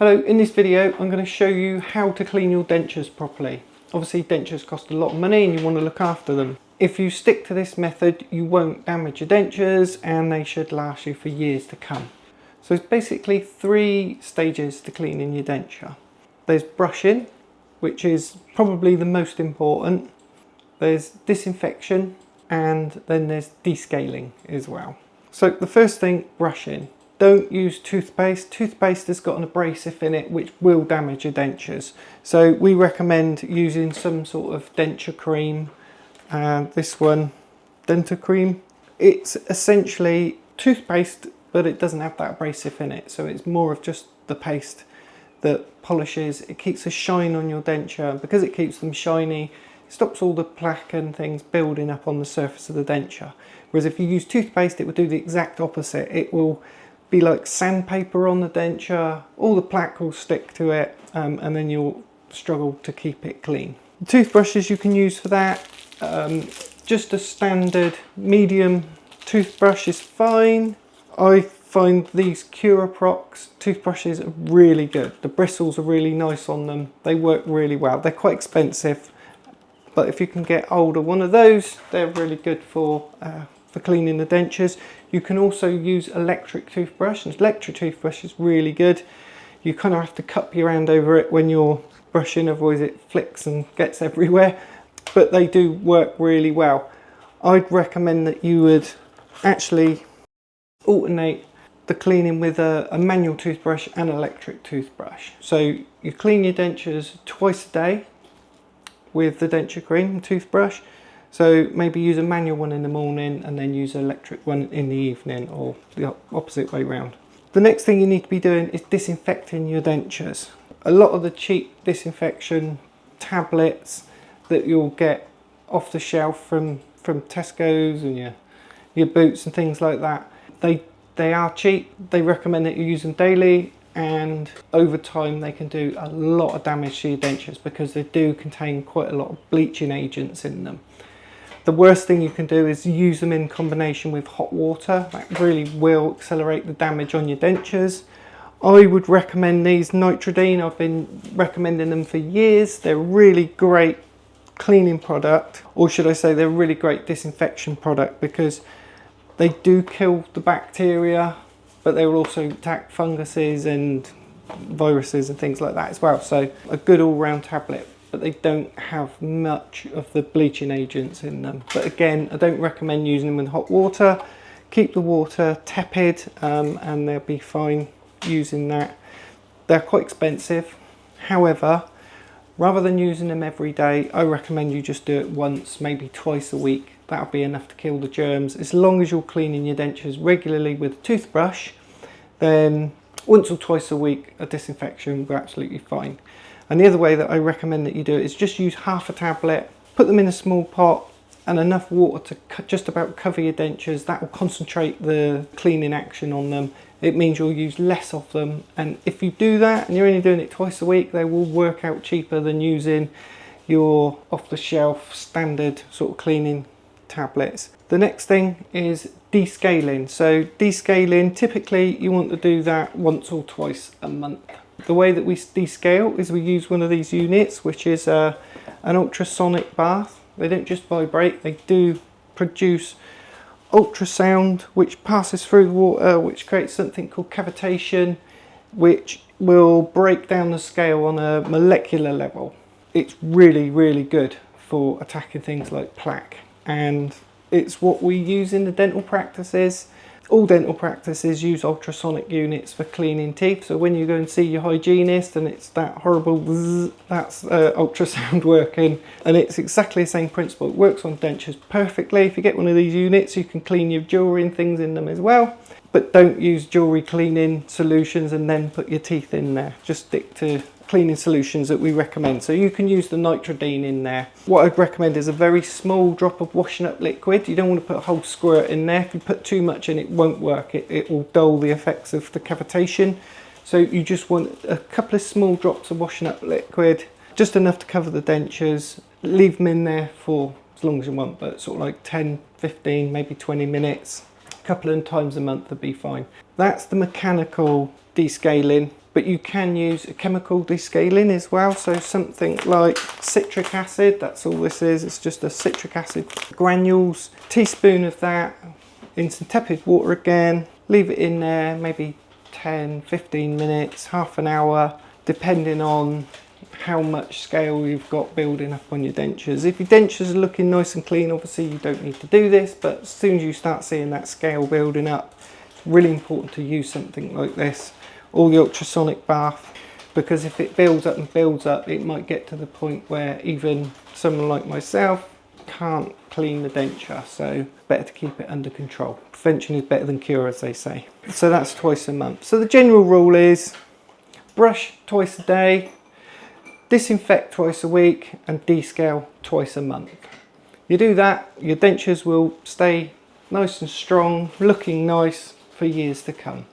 Hello, in this video I'm going to show you how to clean your dentures properly. Obviously dentures cost a lot of money and you want to look after them. If you stick to this method you won't damage your dentures and they should last you for years to come. So it's basically 3 stages to cleaning your denture. There's brushing, which is probably the most important. There's disinfection and then there's descaling as well. So the first thing, brushing. Don't use toothpaste. Toothpaste has got an abrasive in it which will damage your dentures. So we recommend using some sort of denture cream. This one, denture cream. It's essentially toothpaste, but it doesn't have that abrasive in it. So it's more of just the paste that polishes. It keeps a shine on your denture. Because it keeps them shiny, it stops all the plaque and things building up on the surface of the denture. Whereas if you use toothpaste, it will do the exact opposite. It will be like sandpaper on the denture, all the plaque will stick to it, and then you'll struggle to keep it clean. The toothbrushes you can use for that, just a standard medium toothbrush is fine. I find these Curaprox toothbrushes are really good. The bristles are really nice on them, they work really well. They're quite expensive, but if you can get hold of one of those, they're really good for cleaning the dentures. You can also use electric toothbrush, and electric toothbrush is really good. You kind of have to cup your hand over it when you're brushing, otherwise it flicks and gets everywhere, but they do work really well. I'd recommend that you would actually alternate the cleaning with a manual toothbrush and electric toothbrush. So you clean your dentures twice a day with the denture cream toothbrush. So maybe use a manual one in the morning and then use an electric one in the evening, or the opposite way round. The next thing you need to be doing is disinfecting your dentures. A lot of the cheap disinfection tablets that you'll get off the shelf from Tesco's and your Boots and things like that, they are cheap. They recommend that you use them daily, and over time they can do a lot of damage to your dentures because they do contain quite a lot of bleaching agents in them. The worst thing you can do is use them in combination with hot water. That really will accelerate the damage on your dentures. I would recommend these Nitrodene. I've been recommending them for years. They're a really great cleaning product, or should I say they're a really great disinfection product, because they do kill the bacteria, but they will also attack funguses and viruses and things like that as well. So a good all-round tablet, but they don't have much of the bleaching agents in them. But again, I don't recommend using them with hot water. Keep the water tepid and they'll be fine using that. They're quite expensive. However, rather than using them every day, I recommend you just do it once, maybe twice a week. That'll be enough to kill the germs. As long as you're cleaning your dentures regularly with a toothbrush, then once or twice a week a disinfection will be absolutely fine. And the other way that I recommend that you do it is just use half a tablet, put them in a small pot and enough water to just about cover your dentures. That will concentrate the cleaning action on them. It means you'll use less of them, and if you do that and you're only doing it twice a week, they will work out cheaper than using your off-the-shelf standard sort of cleaning tablets. The next thing is descaling. So descaling, typically you want to do that once or twice a month. The way that we descale is we use one of these units, which is an ultrasonic bath. They don't just vibrate, they do produce ultrasound which passes through the water, which creates something called cavitation, which will break down the scale on a molecular level. It's really, really good for attacking things like plaque, and it's what we use in the dental practices. All dental practices use ultrasonic units for cleaning teeth, so when you go and see your hygienist and it's that horrible bzzz, that's ultrasound working, and it's exactly the same principle. It works on dentures perfectly. If you get one of these units, you can clean your jewellery and things in them as well, but don't use jewellery cleaning solutions and then put your teeth in there. Just stick to cleaning solutions that we recommend. So you can use the Nitrodene in there. What I'd recommend is a very small drop of washing up liquid. You don't want to put a whole squirt in there. If you put too much in, it won't work. It will dull the effects of the cavitation. So you just want a couple of small drops of washing up liquid, just enough to cover the dentures. Leave them in there for as long as you want, but sort of like 10, 15, maybe 20 minutes. A couple of times a month would be fine. That's the mechanical descaling. but you can use a chemical descaling as well. So something like citric acid, that's all this is. It's just a citric acid granules, teaspoon of that in some tepid water again. Leave it in there maybe 10-15 minutes, half an hour, depending on how much scale you've got building up on your dentures. If your dentures are looking nice and clean, obviously you don't need to do this, but as soon as you start seeing that scale building up, it's really important to use something like this, or the ultrasonic bath, because if it builds up and builds up, it might get to the point where even someone like myself can't clean the denture. So better to keep it under control. Prevention is better than cure, as they say. So that's twice a month. So the general rule is brush twice a day, disinfect twice a week, and descale twice a month. You do that, your dentures will stay nice and strong, looking nice for years to come.